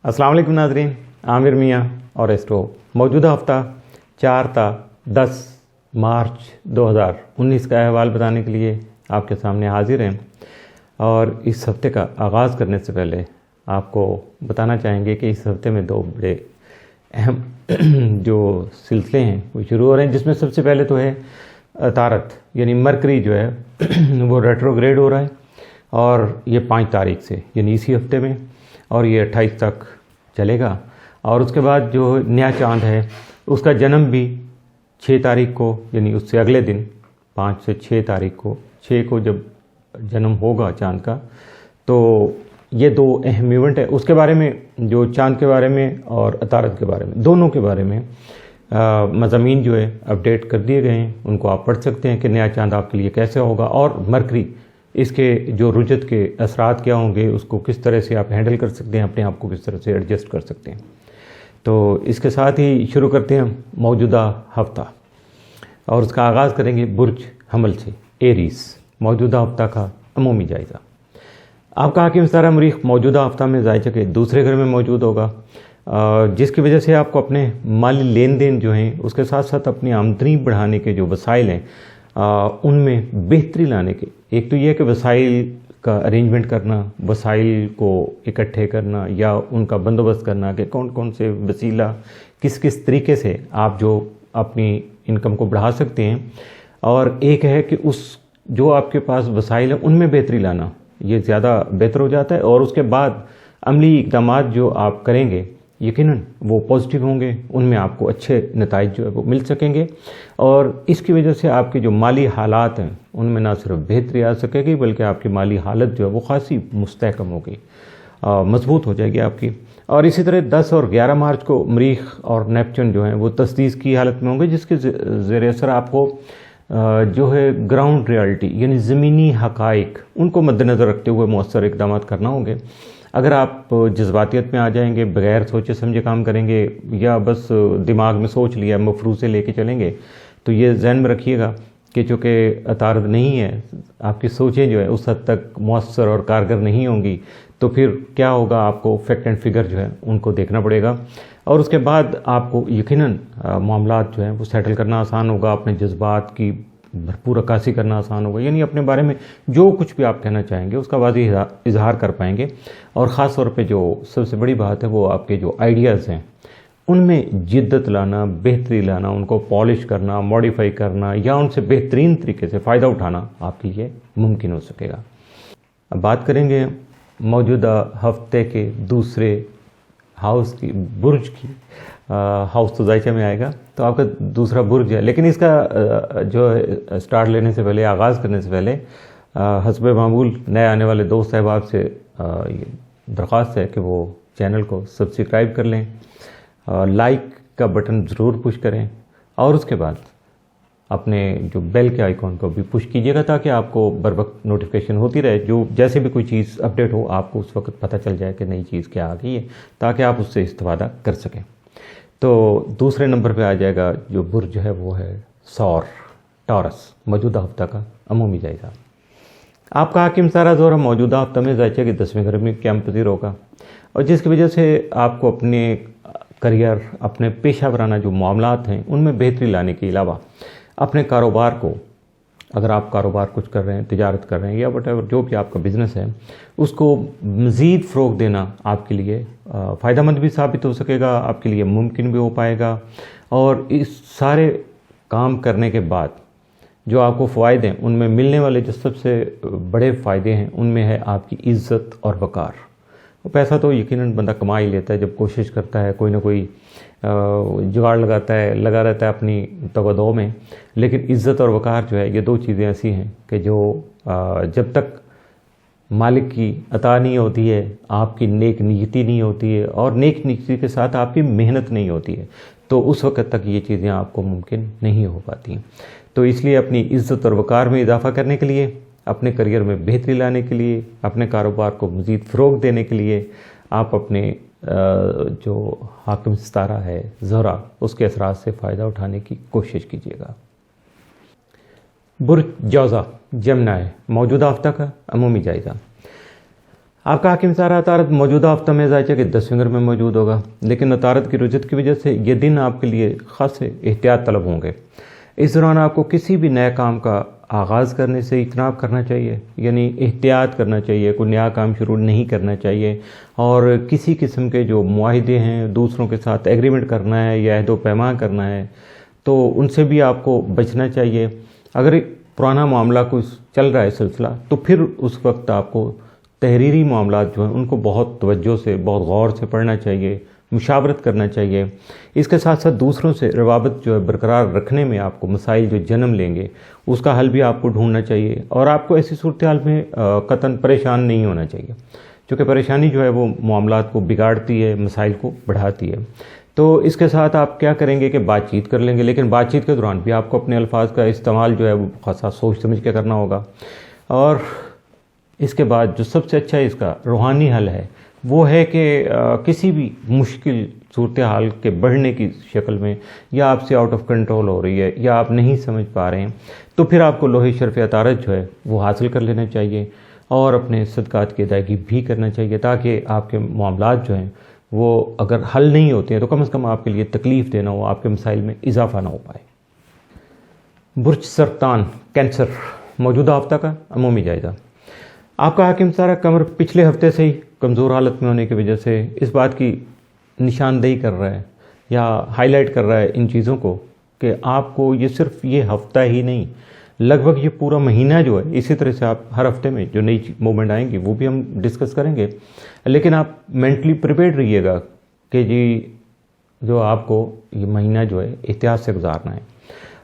अस्सलाम वालेकुम नाज़रीन, आमिर मियाँ और एस्ट्रो मौजूदा हफ़्ता 4 ता 10 मार्च 2019 का अहवाल बताने के लिए आपके सामने हाजिर हैं। और इस हफ़्ते का आगाज़ करने से पहले आपको बताना चाहेंगे कि इस हफ़्ते में दो बड़े अहम जो सिलसिले हैं वो शुरू हो रहे हैं, जिसमें सबसे पहले तो है तारत यानी मरकरी जो है वो रेट्रोग्रेड हो रहा है और ये 5 तारीख से यानी इसी हफ्ते में और ये 28 तक चलेगा। और उसके बाद जो नया चाँद है उसका जन्म भी 6 तारीख को यानी उससे अगले दिन 5 से 6 तारीख को 6 को जब जन्म होगा चाँद का, तो ये दो अहम इवेंट है। उसके बारे में जो चाँद के बारे में और तारत के बारे में दोनों के बारे में मज़ामीन जो है अपडेट कर दिए गए हैं, उनको आप पढ़ सकते हैं कि नया चाँद आपके लिए कैसे होगा और मरकरी इसके जो रुजत के असरात क्या होंगे, उसको किस तरह से आप हैंडल कर सकते हैं, अपने आप को किस तरह से एडजस्ट कर सकते हैं। तो इसके साथ ही शुरू करते हैं मौजूदा हफ्ता और उसका आगाज़ करेंगे बुर्ज हमल से, एरीज़, मौजूदा हफ्ता का अमूमी जायज़ा। आपका हाकिम सितारा मरीख मौजूदा हफ्ता में ज़ायचा के दूसरे घर में मौजूद होगा, जिसकी वजह से आपको अपने माली लेन देन जो हैं उसके साथ साथ अपनी आमदनी बढ़ाने के जो वसाइल हैं उनमें बेहतरी लाने के, एक तो ये है कि वसाइल का अरेंजमेंट करना, वसाइल को इकट्ठे करना या उनका बंदोबस्त करना कि कौन कौन से वसीला किस किस तरीके से आप जो अपनी इनकम को बढ़ा सकते हैं, और एक है कि उस जो आपके पास वसाइल हैं उनमें बेहतरी लाना, ये ज़्यादा बेहतर हो जाता है। और उसके बाद अमली इक़दामात जो आप करेंगे यकीनन वो पॉजिटिव होंगे, उनमें आपको अच्छे नताइज जो है वो मिल सकेंगे और इसकी वजह से आपके जो माली हालात हैं उनमें ना सिर्फ बेहतरी आ सकेगी बल्कि आपकी माली हालत जो है वो खासी मुस्तहकम होगी, मजबूत हो जाएगी आपकी। और इसी तरह 10 और 11 मार्च को मरीख और नेपच्यून जो हैं वो तस्दीस की हालत में होंगे, जिसके ज़ेर असर आपको जो है ग्राउंड रियलिटी यानी ज़मीनी हक़ाइक़ उनको मद्देनज़र रखते हुए मौसर इक़दाम करना होंगे। अगर आप जज्बातियत में आ जाएंगे, बग़ैर सोचे समझे काम करेंगे या बस दिमाग में सोच लिया मफरूज़े लेके चलेंगे, तो ये ज़हन में रखिएगा कि चूँकि अतारद नहीं है, आपकी सोचें जो है उस हद तक मौसर और कारगर नहीं होंगी, तो फिर क्या होगा, आपको फैक्ट एंड फिगर जो है उनको देखना पड़ेगा और उसके बाद आपको यकीनन मामलात जो हैं वो सेटल करना आसान होगा, अपने जज्बात की भरपूर अक्कासी करना आसान होगा, यानी अपने बारे में जो कुछ भी आप कहना चाहेंगे उसका वाज़ेह इजहार कर पाएंगे। और ख़ास तौर पे जो सबसे बड़ी बात है वो आपके जो आइडियाज़ हैं उनमें जिद्दत लाना, बेहतरी लाना, उनको पॉलिश करना, मॉडिफाई करना या उनसे बेहतरीन तरीके से फ़ायदा उठाना आपके लिए मुमकिन हो सकेगा। अब बात करेंगे मौजूदा हफ्ते के दूसरे हाउस की, बुर्ज की। हाउस तो ज़ायचा में आएगा, तो आपका दूसरा बुर्ज है, लेकिन इसका जो है स्टार्ट लेने से पहले, आगाज़ करने से पहले हस्ब मामूल नए आने वाले दोस्त अहबाब से ये दरख्वास्त है कि वो चैनल को सब्सक्राइब कर लें, लाइक का बटन ज़रूर पुश करें और उसके बाद अपने जो बेल के आइकॉन को भी पुश कीजिएगा ताकि आपको बर वक्त नोटिफिकेशन होती रहे, जो जैसे भी कोई चीज़ अपडेट हो आपको उस वक्त पता चल जाए कि नई चीज़ क्या आ गई है, ताकि आप उससे इस्तेफादा कर सकें। तो दूसरे नंबर पे आ जाएगा जो बुर्ज है वो है सौर, टॉरस, मौजूदा हफ्ता का अमूमी जायज़ा। आपका हाकिम सितारा ज़ोहरा मौजूदा हफ्ता में ज़ायचा के 10वें घर में क़याम पज़ीर होगा और जिसकी वजह से आपको अपने करियर, अपने पेशा वराना जो मामलात हैं उनमें बेहतरी लाने के अलावा अपने कारोबार को, अगर आप कारोबार कुछ कर रहे हैं, तिजारत कर रहे हैं या वटेवर जो भी आपका बिज़नेस है, उसको मज़ीद फ़रोग़ देना आपके लिए फ़ायदेमंद भी साबित हो सकेगा, आपके लिए मुमकिन भी हो पाएगा। और इस सारे काम करने के बाद जो आपको फ़ायदे हैं उनमें मिलने वाले जो सबसे बड़े फ़ायदे हैं उनमें है आपकी इज़्ज़त और वक़ार। पैसा तो यकीनन बंदा कमा ही लेता है जब कोशिश करता है, कोई ना कोई जुगाड़ लगा रहता है अपनी तगदो में, लेकिन इज़्ज़त और वक़ार जो है ये दो चीज़ें ऐसी हैं कि जो जब तक मालिक की अता नहीं होती है, आपकी नेक नीयती नहीं होती है और नेक नीयती के साथ आपकी मेहनत नहीं होती है, तो उस वक़्त तक ये चीज़ें आपको मुमकिन नहीं हो पाती। तो इसलिए अपनी इज़्ज़त और वक़ार में इजाफ़ा करने के लिए, अपने करियर में बेहतरी लाने के लिए, अपने कारोबार को मज़ीद फ़रोग़ देने के लिए आप अपने जो हाकिम सितारा है ज़ोहरा उसके असरात से फ़ायदा उठाने की कोशिश कीजिएगा। बुर्ज जौज़ा, जमना है, मौजूदा हफ्ता का अमूमी जायज़ा। आपका हाकिम सारा अतारत मौजूदा हफ्ता में जायचे कि 10वें घर में मौजूद होगा, लेकिन अतारत की रुजत की वजह से ये दिन आपके लिए ख़ास एहतियात तलब होंगे। इस दौरान आपको किसी भी नए काम का आगाज़ करने से इजतनाब करना चाहिए, यानी एहतियात करना चाहिए, कोई नया काम शुरू नहीं करना चाहिए। और किसी किस्म के जो मुआहिदे हैं, दूसरों के साथ एग्रीमेंट करना है या अहद व पैमान करना है, तो उनसे भी आपको बचना चाहिए। अगर पुराना मामला कुछ चल रहा है सिलसिला, तो फिर उस वक्त आपको तहरीरी मामलात जो हैं उनको बहुत तवज्जो से, बहुत गौर से पढ़ना चाहिए, मुशावरत करना चाहिए। इसके साथ साथ दूसरों से रवाबत जो है बरकरार रखने में आपको मसाइल जो जन्म लेंगे उसका हल भी आपको ढूंढना चाहिए। और आपको ऐसी सूरत हाल में कतन परेशान नहीं होना चाहिए, क्योंकि परेशानी जो है वो मामलात को बिगाड़ती है, मसाइल को बढ़ाती है। तो इसके साथ आप क्या करेंगे कि बातचीत कर लेंगे, लेकिन बातचीत के दौरान भी आपको अपने अल्फाज का इस्तेमाल जो है वो खासा सोच समझ के करना होगा। और इसके बाद जो सबसे अच्छा इसका रूहानी हल है वो है कि किसी भी मुश्किल सूरत हाल के बढ़ने की शक्ल में, या आपसे आउट ऑफ कंट्रोल हो रही है या आप नहीं समझ पा रहे हैं, तो फिर आपको लोहे शर्फ अतारत जो है वो हासिल कर लेना चाहिए और अपने सदक़ात की अदायगी भी करना चाहिए, ताकि आपके मामलात जो हैं वो अगर हल नहीं होते हैं तो कम से कम आपके लिए तकलीफ़ देना हो, आपके मसाइल में इजाफा ना हो पाए। बुर्ज सरतान कैंसर, मौजूदा हफ्ता का अमूमी जायज़ा। आपका हाकिम सारा कमर पिछले हफ्ते से ही कमज़ोर हालत में होने की वजह से इस बात की निशानदेही कर रहा है या हाईलाइट कर रहा है इन चीज़ों को कि आपको ये सिर्फ ये हफ्ता ही नहीं, लगभग ये पूरा महीना जो है, इसी तरह से आप हर हफ्ते में जो नई मूवमेंट आएंगी वो भी हम डिस्कस करेंगे। लेकिन आप मेंटली प्रिपेयर्ड रहिएगा कि जी जो आपको ये महीना जो है एहतियात से गुजारना है।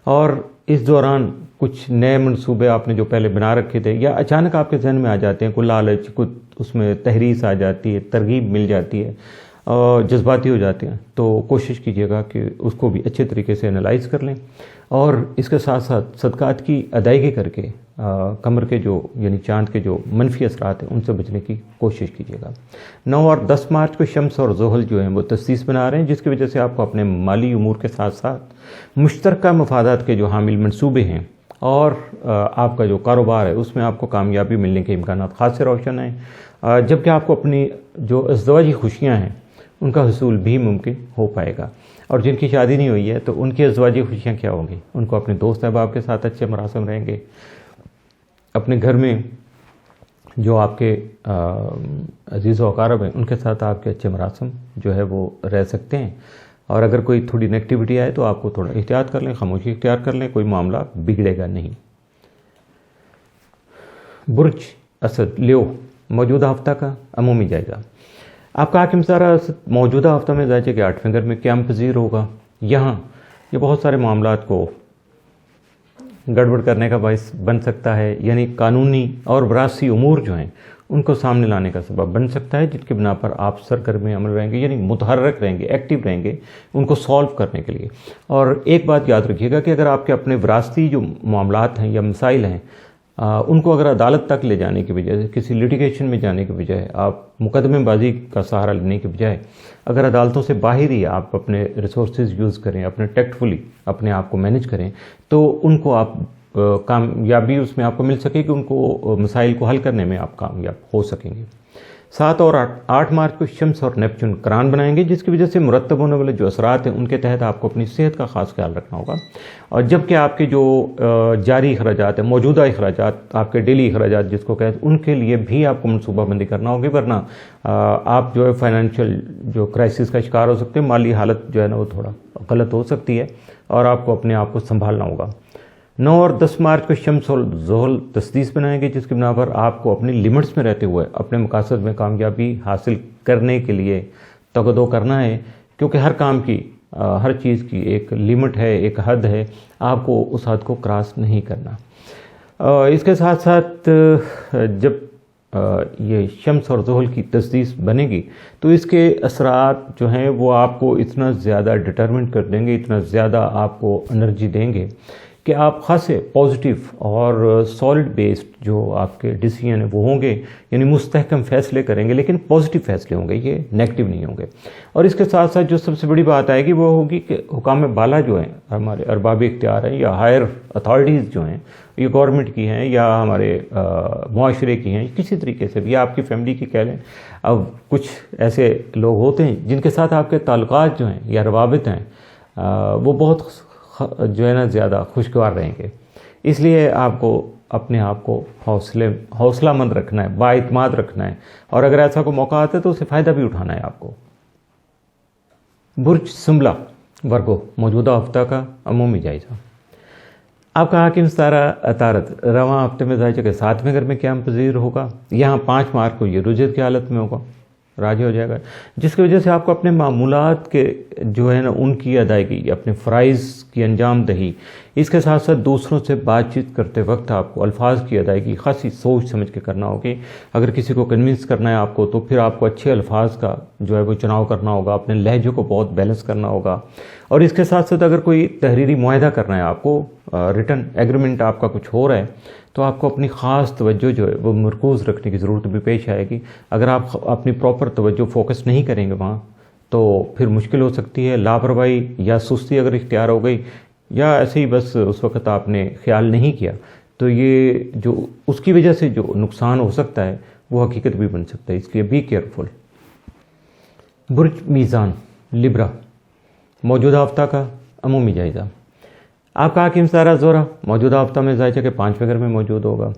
और इस दौरान कुछ नए मंसूबे आपने जो पहले बना रखे थे या अचानक आपके जहन में आ जाते हैं, कोई लालच, कुछ उसमें तहरीस आ जाती है, तरगीब मिल जाती है और जज्बाती हो जाते हैं, तो कोशिश कीजिएगा कि उसको भी अच्छे तरीके से एनालाइज कर लें। और इसके साथ साथ सदक़ात की अदायगी करके कमर के जो यानी चाँद के जो मनफी असरात हैं उनसे बचने की कोशिश कीजिएगा। 9 और 10 मार्च को शम्स और ज़ोहल जो हैं वो तस्दीस बना रहे हैं, जिसकी वजह से आपको अपने माली उमूर के साथ साथ मुश्तरका मफादात के जो हामिल मंसूबे हैं और आपका जो कारोबार है उसमें आपको कामयाबी मिलने के इम्कानात खास से रोशन हैं, जबकि आपको अपनी जो अज़दवाजी खुशियाँ हैं उनका हसूल भी मुमकिन हो पाएगा। और जिनकी शादी नहीं हुई है तो उनकी अज़दवाजी खुशियाँ क्या होंगी, उनको अपने दोस्त अहबाब के साथ अच्छे मरासम रहेंगे, अपने घर में जो आपके अजीज़ व अक़ारब हैं उनके साथ आपके अच्छे मरासम जो है वो रह सकते हैं। और अगर कोई थोड़ी नेगेटिविटी आए तो आपको थोड़ा एहतियात कर लें, खामोशी इख्तियार कर लें, कोई मामला बिगड़ेगा नहीं। बुर्ज असद लियो, मौजूदा हफ्ता का अमूमी जायज़ा। आपका हाकिम सारा मौजूदा हफ्ता में जायज़े के 8वें घर में क़याम पज़ीर होगा। यहाँ ये बहुत सारे मामलात को गड़बड़ करने का बाइस बन सकता है, यानी कानूनी और वरासी उमूर जो हैं उनको सामने लाने का सबब बन सकता है, जिसके बिना पर आप सरगर्म अमल रहेंगे, यानी मुतहर्रक रहेंगे, एक्टिव रहेंगे उनको सॉल्व करने के लिए। और एक बात याद रखिएगा कि अगर आपके अपने विरासती जो मामलात हैं या मसाइल हैं उनको अगर अदालत तक ले जाने की बजाय, किसी लिटिगेशन में जाने के बजाय, आप मुकदमेबाजी का सहारा लेने के बजाय अगर अदालतों से बाहर ही आप अपने रिसोर्सेज यूज़ करें, अपने टैक्टफुली अपने आप को मैनेज करें, तो उनको आप कामयाबी उसमें आपको मिल सकेगी, उनको मसाइल को हल करने में आप कामयाब हो सकेंगे। 7 और 8 मार्च को शम्स और नेपच्यून करान बनाएंगे, जिसकी वजह से मुरतब होने वाले जो असरात हैं उनके तहत आपको अपनी सेहत का ख़ास ख्याल रखना होगा। और जबकि आपके जो जारी अखराजात हैं, मौजूदा अखराजात, आपके डेली अखराजात जिसको कहते हैं, उनके लिए भी आपको मनसूबाबंदी करना होगी, वरना आप जो है फाइनेंशियल जो क्राइसिस का शिकार हो सकते हैं, माली हालत जो है ना वो थोड़ा गलत हो सकती है और आपको अपने आप को संभालना होगा। 9 और 10 मार्च को शम्स और ज़ोहल तस्दीस बनाएंगे, जिसके बिना पर आपको अपनी लिमिट्स में रहते हुए अपने मकासद में कामयाबी हासिल करने के लिए तगदो करना है, क्योंकि हर काम की हर चीज़ की एक लिमिट है, एक हद है, आपको उस हद को क्रॉस नहीं करना। इसके साथ साथ जब ये शम्स और ज़ोहल की तस्दीस बनेगी तो इसके असरात जो हैं वो आपको इतना ज़्यादा डिटरमिन कर देंगे, इतना ज़्यादा आपको एनर्जी देंगे کہ آپ خاصے پازیٹیو اور سالڈ بیسڈ جو آپ کے ڈیسیجن ہیں وہ ہوں گے، یعنی مستحکم فیصلے کریں گے، لیکن پازیٹیو فیصلے ہوں گے، یہ نیگیٹو نہیں ہوں گے۔ اور اس کے ساتھ ساتھ جو سب سے بڑی بات آئے گی وہ ہوگی کہ حکام بالا جو ہیں، ہمارے ارباب اختیار ہیں یا ہائر اتھارٹیز جو ہیں، یہ گورنمنٹ کی ہیں یا ہمارے معاشرے کی ہیں، کسی طریقے سے بھی آپ کی فیملی کی کہہ لیں۔ اب کچھ ایسے لوگ ہوتے ہیں جن کے ساتھ آپ کے تعلقات جو ہیں یا روابط ہیں وہ بہت جو ہے نا زیادہ خوشگوار رہیں گے، اس لیے آپ کو اپنے آپ کو حوصلہ مند رکھنا ہے، بااعتماد رکھنا ہے، اور اگر ایسا کوئی موقع آتا ہے تو اسے فائدہ بھی اٹھانا ہے آپ کو۔ برج سنبلہ ورگو موجودہ ہفتہ کا عمومی جائزہ۔ آپ کا حاکم ستارہ عطارد رواں ہفتے میں ظاہر کہ 7ویں گھر میں قیام پذیر ہوگا، یہاں 5 مارچ کو یہ رجت کی حالت میں ہوگا، راضی ہو جائے گا، جس کی وجہ سے آپ کو اپنے معمولات کے جو ہے نا ان کی ادائیگی، اپنے فرائض کی انجام دہی، اس کے ساتھ ساتھ دوسروں سے بات چیت کرتے وقت آپ کو الفاظ کی ادائیگی خاصی سوچ سمجھ کے کرنا ہوگی۔ اگر کسی کو کنونس کرنا ہے آپ کو تو پھر آپ کو اچھے الفاظ کا جو ہے وہ چناؤ کرنا ہوگا، اپنے لہجے کو بہت بیلنس کرنا ہوگا، اور اس کے ساتھ ساتھ اگر کوئی تحریری معاہدہ کرنا ہے آپ کو، ریٹن ایگریمنٹ آپ کا کچھ ہو رہا ہے، تو آپ کو اپنی خاص توجہ جو ہے وہ مرکوز رکھنے کی ضرورت بھی پیش آئے گی۔ اگر آپ اپنی پراپر توجہ فوکس نہیں کریں گے وہاں تو پھر مشکل ہو سکتی ہے، لاپرواہی یا سستی اگر اختیار ہو گئی، یا ایسے ہی بس اس وقت آپ نے خیال نہیں کیا، تو یہ جو اس کی وجہ سے جو نقصان ہو سکتا ہے وہ حقیقت بھی بن سکتا ہے، اس لیے بی کیئرفل۔ برج میزان لبرا موجودہ ہفتہ کا عمومی جائزہ۔ آپ کا حاکم ستارہ زہرہ موجودہ ہفتہ میں ظاہر ہے کہ 5ویں گھر میں موجود ہوگا،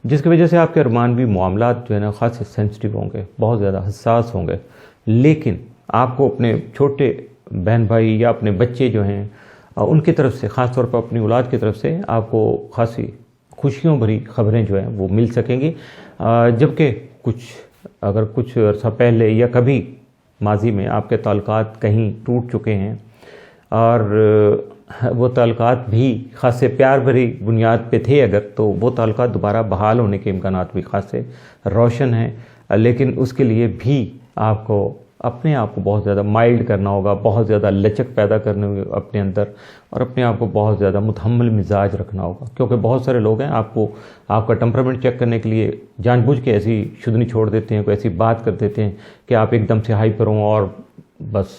جس کی وجہ سے آپ کے ارمانوی معاملات جو ہے نا خاصے سینسٹیو ہوں گے، بہت زیادہ حساس ہوں گے، لیکن آپ کو اپنے چھوٹے بہن بھائی یا اپنے بچے جو ہیں ان کی طرف سے، خاص طور پر اپنی اولاد کی طرف سے آپ کو خاصی خوشیوں بھری خبریں جو ہیں وہ مل سکیں گی، جبکہ اگر کچھ عرصہ پہلے یا کبھی ماضی میں آپ کے تعلقات کہیں ٹوٹ چکے ہیں اور وہ تعلقات بھی خاصے پیار بھری بنیاد پہ تھے اگر، تو وہ تعلقات دوبارہ بحال ہونے کے امکانات بھی خاصے روشن ہیں، لیکن اس کے لیے بھی آپ کو اپنے آپ کو بہت زیادہ مائلڈ کرنا ہوگا، بہت زیادہ لچک پیدا کرنے ہوگی اپنے اندر، اور اپنے آپ کو بہت زیادہ متحمل مزاج رکھنا ہوگا، کیونکہ بہت سارے لوگ ہیں آپ کا ٹمپرامنٹ چیک کرنے کے لیے جان بوجھ کے ایسی شدنی چھوڑ دیتے ہیں، کوئی ایسی بات کر دیتے ہیں کہ آپ ایک دم سے ہائپر ہوں اور بس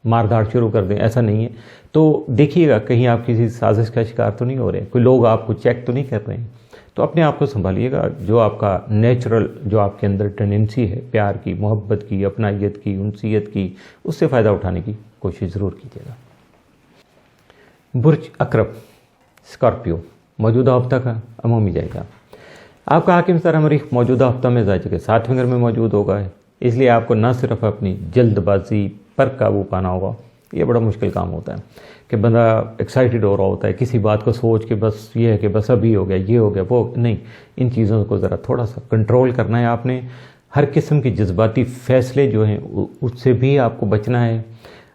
مار دھاڑ شروع کر دیں، ایسا نہیں ہے۔ تو دیکھیے گا کہیں آپ کسی سازش کا شکار تو نہیں ہو رہے، کوئی لوگ آپ کو چیک تو نہیں کر رہے ہیں، تو اپنے آپ کو سنبھالیے گا، جو آپ کا نیچرل جو آپ کے اندر ٹینڈنسی ہے پیار کی، محبت کی، اپنائیت کی، انسیت کی، اس سے فائدہ اٹھانے کی کوشش ضرور کیجیے گا۔ برج عقرب اسکارپیو موجودہ ہفتہ کا عمومی جائزہ۔ آپ کا حاکم ستارہ مریخ موجودہ ہفتہ میں ظاہر کہ 7ویں گھر میں موجود ہوگا ہے، اس لیے آپ کو نہ صرف اپنی جلد بازی پر قابو پانا ہوگا، یہ بڑا مشکل کام ہوتا ہے کہ بندہ ایکسائٹڈ ہو رہا ہوتا ہے کسی بات کو سوچ کے، بس یہ ہے کہ بس ابھی ہو گیا، یہ ہو گیا، وہ نہیں، ان چیزوں کو ذرا تھوڑا سا کنٹرول کرنا ہے آپ نے۔ ہر قسم کی جذباتی فیصلے جو ہیں اس سے بھی آپ کو بچنا ہے،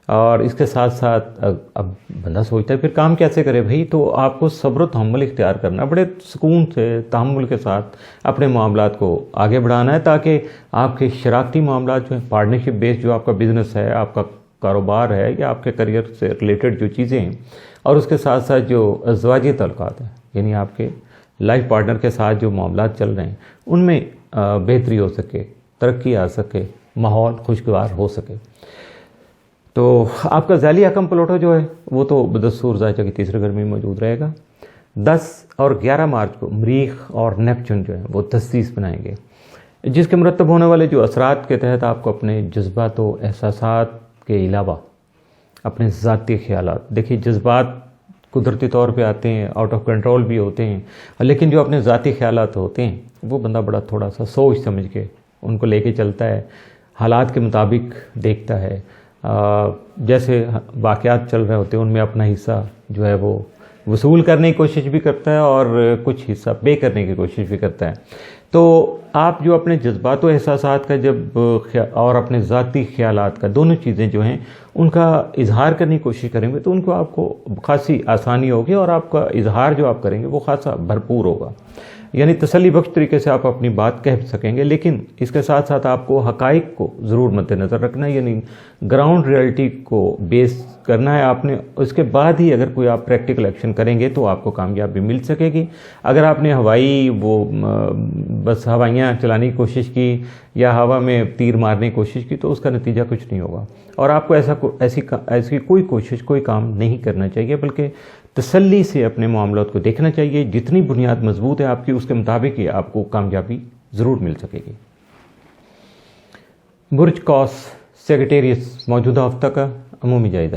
اور اس کے ساتھ ساتھ اب بندہ سوچتا ہے پھر کام کیسے کرے بھائی، تو آپ کو صبر و تحمل اختیار کرنا ہے، بڑے سکون سے تحمل کے ساتھ اپنے معاملات کو آگے بڑھانا ہے، تاکہ آپ کے شراکتی معاملات جو ہیں، پارٹنرشپ بیس جو آپ کا بزنس ہے، آپ کا کاروبار ہے، یا آپ کے کریئر سے ریلیٹڈ جو چیزیں ہیں، اور اس کے ساتھ ساتھ جو ازدواجی تعلقات ہیں، یعنی آپ کے لائف پارٹنر کے ساتھ جو معاملات چل رہے ہیں، ان میں بہتری ہو سکے، ترقی آ سکے، ماحول خوشگوار ہو سکے۔ تو آپ کا ذیلی حکم پلوٹو جو ہے وہ تو بدستور ظاہر کہ 3رے گھر میں موجود رہے گا۔ 10 اور 11 مارچ کو مریخ اور نیپچون جو ہے وہ 10 بنائیں گے، جس کے مرتب ہونے والے جو اثرات کے تحت آپ کو اپنے جذبات و احساسات کے علاوہ اپنے ذاتی خیالات، دیکھیے جذبات قدرتی طور پہ آتے ہیں، آؤٹ آف کنٹرول بھی ہوتے ہیں، لیکن جو اپنے ذاتی خیالات ہوتے ہیں وہ بندہ بڑا تھوڑا سا سوچ سمجھ کے ان کو لے کے چلتا ہے، حالات کے مطابق دیکھتا ہے، جیسے واقعات چل رہے ہوتے ہیں ان میں اپنا حصہ جو ہے وہ وصول کرنے کی کوشش بھی کرتا ہے اور کچھ حصہ پے کرنے کی کوشش بھی کرتا ہے۔ تو آپ جو اپنے جذبات و احساسات کا جب اور اپنے ذاتی خیالات کا دونوں چیزیں جو ہیں ان کا اظہار کرنے کی کوشش کریں گے تو ان کو آپ کو خاصی آسانی ہوگی اور آپ کا اظہار جو آپ کریں گے وہ خاصا بھرپور ہوگا، یعنی تسلی بخش طریقے سے آپ اپنی بات کہہ سکیں گے۔ لیکن اس کے ساتھ ساتھ آپ کو حقائق کو ضرور مد نظر رکھنا ہے، یعنی گراؤنڈ ریئلٹی کو بیس کرنا ہے آپ نے، اس کے بعد ہی اگر کوئی آپ پریکٹیکل ایکشن کریں گے تو آپ کو کامیابی مل سکے گی۔ اگر آپ نے بس ہوائیاں چلانے کی کوشش کی یا ہوا میں تیر مارنے کی کوشش کی تو اس کا نتیجہ کچھ نہیں ہوگا، اور آپ کو ایسی کوئی کوشش کوئی کام نہیں کرنا چاہیے، بلکہ تسلی سے اپنے معاملات کو دیکھنا چاہیے۔ جتنی بنیاد مضبوط ہے آپ کی، اس کے مطابق ہی آپ کو کامیابی ضرور مل سکے گی۔ برج قوس سیگیٹیریس موجودہ ہفتہ کا عمومی جائزہ۔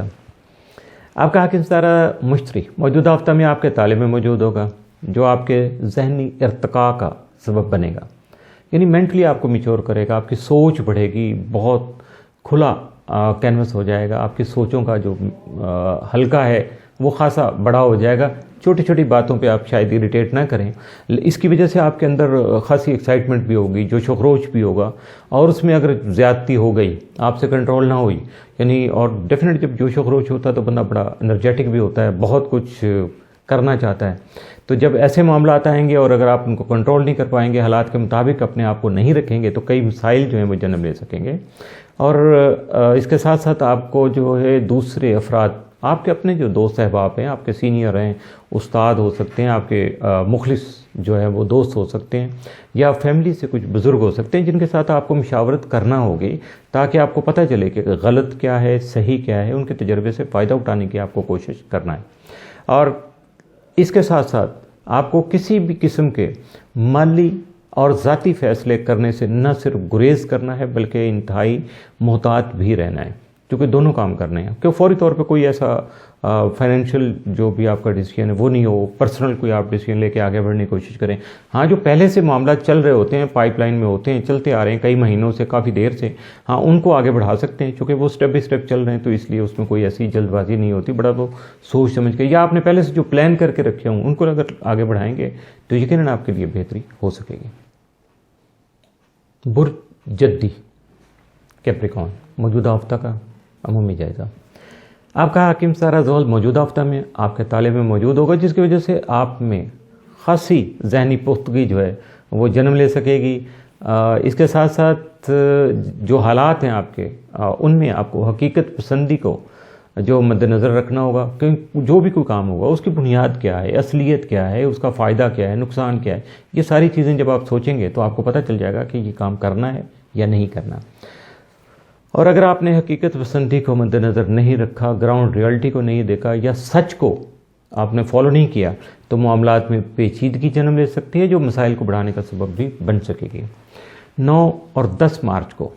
آپ کا حاکم ستارہ مشتری موجودہ ہفتہ میں آپ کے تالے میں موجود ہوگا، جو آپ کے ذہنی ارتقاء کا سبب بنے گا، یعنی مینٹلی آپ کو میچور کرے گا، آپ کی سوچ بڑھے گی، بہت کھلا کینوس ہو جائے گا، آپ کی سوچوں کا جو حلقہ ہے وہ خاصا بڑا ہو جائے گا۔ چھوٹی چھوٹی باتوں پہ آپ شاید اریٹیٹ نہ کریں، اس کی وجہ سے آپ کے اندر خاصی ایکسائٹمنٹ بھی ہوگی، جوش و خروش بھی ہوگا، اور اس میں اگر زیادتی ہو گئی، آپ سے کنٹرول نہ ہوئی، یعنی اور ڈیفینیٹ جب جوش و خروش ہوتا ہے تو بندہ بڑا انرجیٹک بھی ہوتا ہے، بہت کچھ کرنا چاہتا ہے۔ تو جب ایسے معاملات آئیں گے اور اگر آپ ان کو کنٹرول نہیں کر پائیں گے، حالات کے مطابق اپنے آپ کو نہیں رکھیں گے، تو کئی مسائل جو ہیں وہ جنم لے سکیں گے۔ اور اس کے ساتھ ساتھ آپ کو جو ہے دوسرے افراد، آپ کے اپنے جو دوست احباب ہیں، آپ کے سینئر ہیں، استاد ہو سکتے ہیں، آپ کے مخلص جو ہے وہ دوست ہو سکتے ہیں، یا فیملی سے کچھ بزرگ ہو سکتے ہیں، جن کے ساتھ آپ کو مشاورت کرنا ہوگی تاکہ آپ کو پتہ چلے کہ غلط کیا ہے، صحیح کیا ہے، ان کے تجربے سے فائدہ اٹھانے کی آپ کو کوشش کرنا ہے۔ اور اس کے ساتھ ساتھ آپ کو کسی بھی قسم کے مالی اور ذاتی فیصلے کرنے سے نہ صرف گریز کرنا ہے بلکہ انتہائی محتاط بھی رہنا ہے، کیونکہ دونوں کام کرنے ہیں، کہ فوری طور پہ کوئی ایسا فائنینشیل جو بھی آپ کا ڈیسیژن ہے وہ نہیں ہو، پرسنل کوئی آپ ڈیسیژن لے کے آگے بڑھنے کی کوشش کریں۔ ہاں، جو پہلے سے معاملات چل رہے ہوتے ہیں، پائپ لائن میں ہوتے ہیں، چلتے آ رہے ہیں کئی مہینوں سے، کافی دیر سے، ہاں ان کو آگے بڑھا سکتے ہیں، چونکہ وہ سٹیپ بائی سٹیپ چل رہے ہیں، تو اس لیے اس میں کوئی ایسی جلد بازی نہیں ہوتی، بڑا وہ سوچ سمجھ کے، یا آپ نے پہلے سے جو پلان کر کے رکھے ہوں ان کو اگر آگے بڑھائیں گے تو یقیناً آپ کے لیے بہتری ہو سکے گی۔ برج جدی کیپریکون موجودہ ہفتہ کا عمومی جائزہ۔ آپ کا حاکم ستارہ زحل موجودہ ہفتہ میں آپ کے تالے میں موجود ہوگا، جس کی وجہ سے آپ میں خاصی ذہنی پختگی جو ہے وہ جنم لے سکے گی۔ اس کے ساتھ ساتھ جو حالات ہیں آپ کے، ان میں آپ کو حقیقت پسندی کو جو مد نظر رکھنا ہوگا، کہ جو بھی کوئی کام ہوگا اس کی بنیاد کیا ہے، اصلیت کیا ہے، اس کا فائدہ کیا ہے، نقصان کیا ہے، یہ ساری چیزیں جب آپ سوچیں گے تو آپ کو پتہ چل جائے گا کہ یہ کام کرنا ہے یا نہیں کرنا۔ اور اگر آپ نے حقیقت پسندی کو مد نظر نہیں رکھا، گراؤنڈ ریئلٹی کو نہیں دیکھا، یا سچ کو آپ نے فالو نہیں کیا، تو معاملات میں پیچیدگی جنم لے سکتی ہے جو مسائل کو بڑھانے کا سبب بھی بن سکے گی۔ 9 اور 10 مارچ کو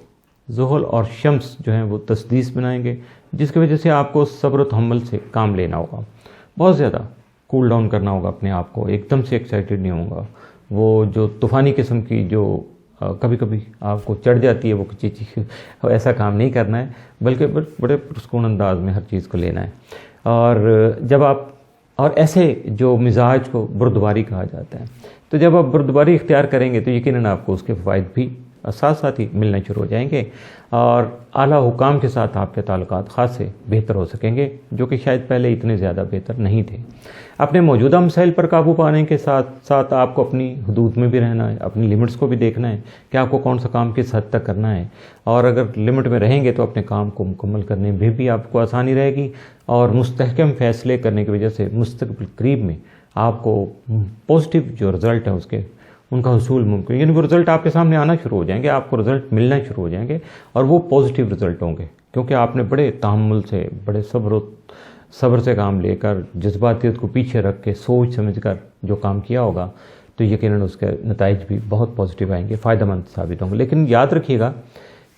زحل اور شمس جو ہیں وہ تسدیس بنائیں گے، جس کی وجہ سے آپ کو صبر و تحمل سے کام لینا ہوگا، بہت زیادہ کول ڈاؤن کرنا ہوگا اپنے آپ کو، ایک دم سے ایکسائٹیڈ نہیں ہوگا، وہ جو طوفانی قسم کی جو کبھی کبھی آپ کو چڑھ جاتی ہے وہ چیز، ایسا کام نہیں کرنا ہے، بلکہ بڑے پرسکون انداز میں ہر چیز کو لینا ہے۔ اور جب آپ، اور ایسے جو مزاج کو بردباری کہا جاتا ہے، تو جب آپ بردباری اختیار کریں گے تو یقیناً آپ کو اس کے فوائد بھی ساتھ ساتھ ہی ملنا شروع ہو جائیں گے، اور اعلیٰ حکام کے ساتھ آپ کے تعلقات خاصے بہتر ہو سکیں گے، جو کہ شاید پہلے اتنے زیادہ بہتر نہیں تھے۔ اپنے موجودہ مسائل پر قابو پانے کے ساتھ ساتھ آپ کو اپنی حدود میں بھی رہنا ہے، اپنی لمٹس کو بھی دیکھنا ہے کہ آپ کو کون سا کام کس حد تک کرنا ہے، اور اگر لمٹ میں رہیں گے تو اپنے کام کو مکمل کرنے میں بھی آپ کو آسانی رہے گی، اور مستحکم فیصلے کرنے کی وجہ سے مستقبل قریب میں آپ کو پازیٹیو جو رزلٹ ہیں اس کے، ان کا حصول ممکن، یعنی وہ رزلٹ آپ کے سامنے آنا شروع ہو جائیں گے، آپ کو رزلٹ ملنا شروع ہو جائیں گے، اور وہ پازیٹیو رزلٹ ہوں گے، کیونکہ آپ نے بڑے تحمل سے، بڑے صبر سے کام لے کر، جذباتیت کو پیچھے رکھ کے، سوچ سمجھ کر جو کام کیا ہوگا، تو یقیناً اس کے نتائج بھی بہت پازیٹیو آئیں گے، فائدہ مند ثابت ہوں گے۔ لیکن یاد رکھیے گا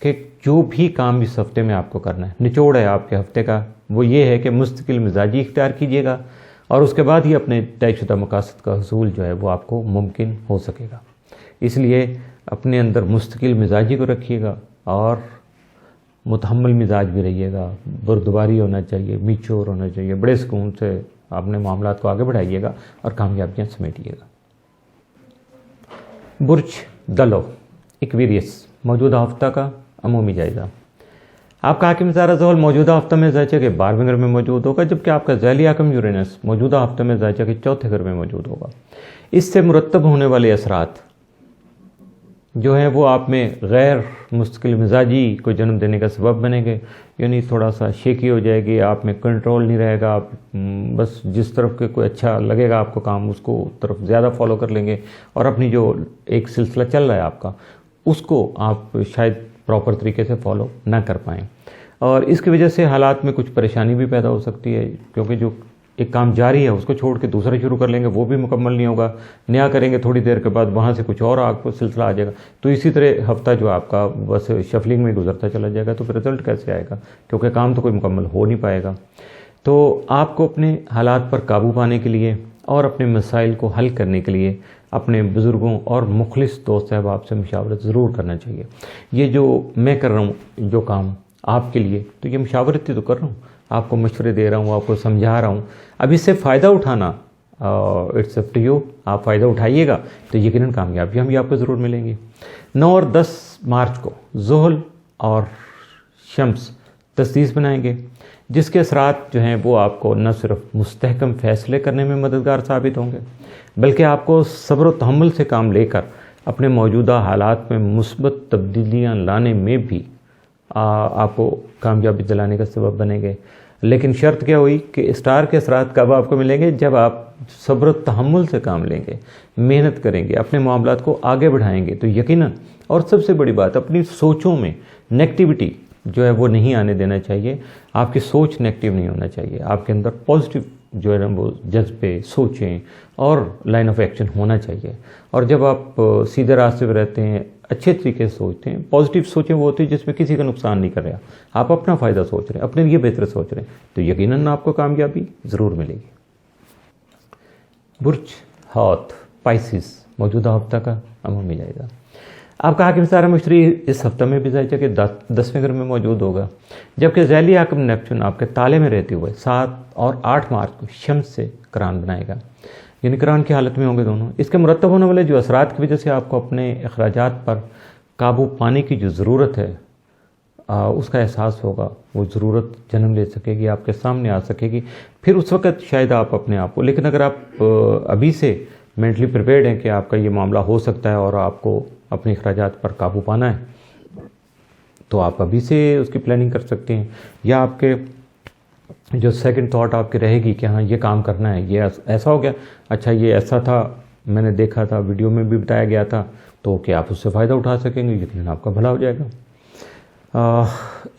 کہ جو بھی کام اس ہفتے میں آپ کو کرنا ہے، نچوڑ ہے آپ کے ہفتے کا وہ یہ ہے کہ مستقل مزاجی اختیار کیجیے گا، اور اس کے بعد ہی اپنے طے شدہ مقاصد کا حصول جو ہے وہ آپ کو ممکن ہو سکے گا۔ اس لیے اپنے اندر مستقل مزاجی کو رکھیے گا، اور متحمل مزاج بھی رہیے گا، بردباری ہونا چاہیے، میچور ہونا چاہیے، بڑے سکون سے اپنے معاملات کو آگے بڑھائیے گا اور کامیابیاں سمیٹیے گا۔ برج دلو ایکویریس موجودہ ہفتہ کا عمومی جائزہ۔ आपका हाकिम सितारा ज़ोहल मौजूदा हफ्ते में ज़ायचा के 12वें घर में मौजूद होगा, जबकि आपका ज़ैली हाकिम यूरेनस मौजूदा हफ्ते में ज़ायचा के 4थे घर में मौजूद होगा। इससे मुरतब होने वाले असरात जो हैं वो आप में गैर मुस्तकिल मिजाजी को जन्म देने का सबब बनेंगे, यानी थोड़ा सा शेकी हो जाएगी, आप में कंट्रोल नहीं रहेगा, आप बस जिस तरफ के कोई अच्छा लगेगा आपको काम उसको तरफ ज़्यादा फॉलो कर लेंगे और अपनी जो एक सिलसिला चल रहा है आपका उसको आप शायद प्रॉपर तरीके से फॉलो ना कर पाएँ और इसकी वजह से हालात में कुछ परेशानी भी पैदा हो सकती है, क्योंकि जो एक काम जारी है उसको छोड़ के दूसरा शुरू कर लेंगे, वो भी मुकम्मल नहीं होगा, नया करेंगे थोड़ी देर के बाद वहाँ से कुछ और आपको सिलसिला आ जाएगा। तो इसी तरह हफ्ता जो आपका बस शफलिंग में गुजरता चला जाएगा, तो फिर रिज़ल्ट कैसे आएगा, क्योंकि काम तो कोई मुकम्मल हो नहीं पाएगा। तो आपको अपने हालात पर काबू पाने के लिए और अपने मसाइल को हल करने के लिए अपने बुज़ुर्गों और मुखलिस दोस्त अहबाब से मशावरत ज़रूर करना चाहिए। ये जो मैं कर रहा हूँ जो काम आपके लिए, तो ये मशावरत ही तो कर रहा हूँ, आपको मशवरे दे रहा हूँ, आपको समझा रहा हूँ। अब इससे फ़ायदा उठाना इट्स अप टू यू, आप फ़ायदा उठाइएगा तो यकीनन कामयाबी हम भी आपको ज़रूर मिलेंगी। 9 और 10 मार्च को ज़ोहल और शम्स तस्दीस बनाएंगे, जिसके असरात जो हैं वो आपको न सिर्फ मुस्तहकम फ़ैसले करने में मददगार साबित होंगे, बल्कि आपको सब्र व तहम्मुल से काम लेकर अपने मौजूदा हालात में मुस्बत तब्दीलियाँ लाने में भी आपको कामयाबी दिलाने का सबब बनेंगे। लेकिन शर्त क्या हुई कि स्टार के असरात कब आपको मिलेंगे, जब आप सब्र तहम्मुल से काम लेंगे, मेहनत करेंगे, अपने मामलात को आगे बढ़ाएंगे तो यकीनन। और सबसे बड़ी बात, अपनी सोचों में नेगेटिविटी जो है वो नहीं आने देना चाहिए, आपकी सोच नेगेटिव नहीं होना चाहिए, आपके अंदर पॉजिटिव जो है ना वो जज्बे, सोचें और लाइन ऑफ एक्शन होना चाहिए। और जब आप सीधे रास्ते पर रहते हैं, अच्छे तरीके से सोचते हैं, पॉजिटिव सोचें वो होती है जिसमें किसी का नुकसान नहीं कर रहा, आप अपना फ़ायदा सोच रहे हैं, अपने लिए बेहतर सोच रहे हैं, तो यकीनन आपको कामयाबी ज़रूर मिलेगी। बुर्ज हौत पाइसिस मौजूदा हफ्ता का अमल मिल जाएगा। आपका हाकिम सितारा मशरी इस हफ्ते में भी ज़ायचा के 10वें घर में मौजूद होगा, जबकि ज़ैली हाकिम नेपच्यून आपके ताले में रहते हुए 7 और 8 मार्च को शम्स से करान बनाएगा, यानी करान की हालत में होंगे दोनों। इसके मुरतब होने वाले जो असरात की वजह से आपको अपने अखराजात पर काबू पाने की जो ज़रूरत है उसका एहसास होगा, वो ज़रूरत जन्म ले सकेगी, आपके सामने आ सकेगी, फिर उस वक़्त शायद आप अपने आप को। लेकिन अगर आप अभी से मेंटली प्रिपेयर्ड हैं कि आपका ये मामला हो सकता है और आपको अपने अखराजात पर काबू पाना है, तो आप अभी से उसकी प्लानिंग कर सकते हैं। या आपके जो सेकंड थॉट आपकी रहेगी कि हाँ ये काम करना है, ये ऐसा हो गया, अच्छा ये ऐसा था, मैंने देखा था, वीडियो में भी बताया गया था, तो क्या आप उससे फ़ायदा उठा सकेंगे, यकीनन आपका भला हो जाएगा।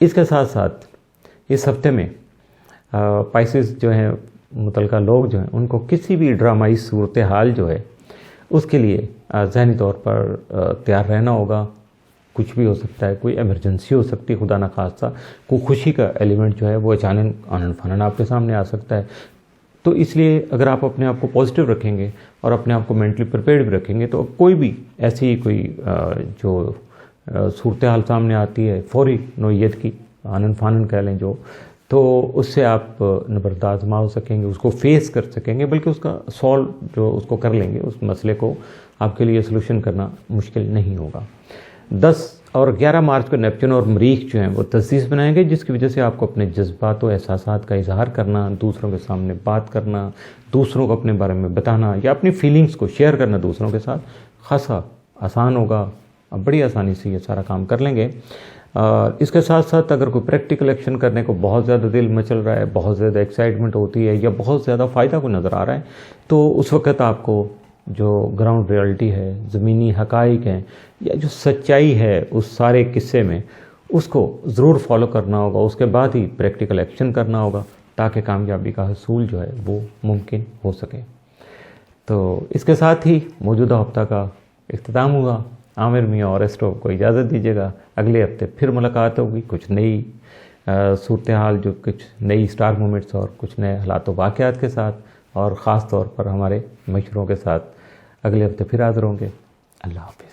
इसके साथ साथ इस हफ्ते में पाइसेस जो हैं मुतलका लोग जो हैं उनको किसी भी ड्रामाई सूरत हाल जो है उसके लिए ज़हनी तौर पर तैयार रहना होगा। कुछ भी हो सकता है, कोई इमरजेंसी हो सकती है, खुदा न खास्ता कोई खुशी का एलिमेंट जो है वो अचानक आनन फानन आपके सामने आ सकता है। तो इसलिए अगर आप अपने आप को पॉजिटिव रखेंगे और अपने आप को मेंटली प्रिपेयर्ड भी रखेंगे, तो कोई भी ऐसी कोई जो सूरत हाल सामने आती है फौरी नोयत की, आनन फानन कह लें जो, तो उससे आप नबर्द आज़मा हो सकेंगे, उसको फेस कर सकेंगे, बल्कि उसका सॉल्व जो उसको कर लेंगे, उस मसले को आपके लिए सलूशन करना मुश्किल नहीं होगा। 10 और 11 मार्च को नेपच्यून और मरीख जो हैं वो तस्दीस बनाएंगे, जिसकी वजह से आपको अपने जज्बात और एहसासात का इजहार करना, दूसरों के सामने बात करना, दूसरों को अपने बारे में बताना या अपनी फीलिंग्स को शेयर करना दूसरों के साथ खासा आसान होगा। आप बड़ी आसानी से ये सारा काम कर लेंगे। इसके साथ साथ अगर कोई प्रैक्टिकल एक्शन करने को बहुत ज़्यादा दिल मचल रहा है, बहुत ज़्यादा एक्साइटमेंट होती है या बहुत ज़्यादा फ़ायदा को नज़र आ रहा है, तो उस वक़्त आपको जो ग्राउंड रियलिटी है, ज़मीनी हक़ाइक़ हैं या जो सच्चाई है उस सारे किस्से में, उसको ज़रूर फॉलो करना होगा। उसके बाद ही प्रैक्टिकल एक्शन करना होगा ताकि कामयाबी का हसूल जो है वो मुमकिन हो सके। तो इसके साथ ही मौजूदा हफ्ता का इख्तिताम हुआ। आमिर मियाँ और एस्ट्रो को इजाज़त दीजिएगा, अगले हफ्ते फिर मुलाकात होगी कुछ नई सूरत हाल, जो कुछ नई स्टार मोमेंट्स और कुछ नए हालात व वाक़यात के साथ, और ख़ास तौर पर हमारे मशवरों के साथ अगले हफ्ते फिर हाज़िर होंगे। अल्लाह हाफ़िज़।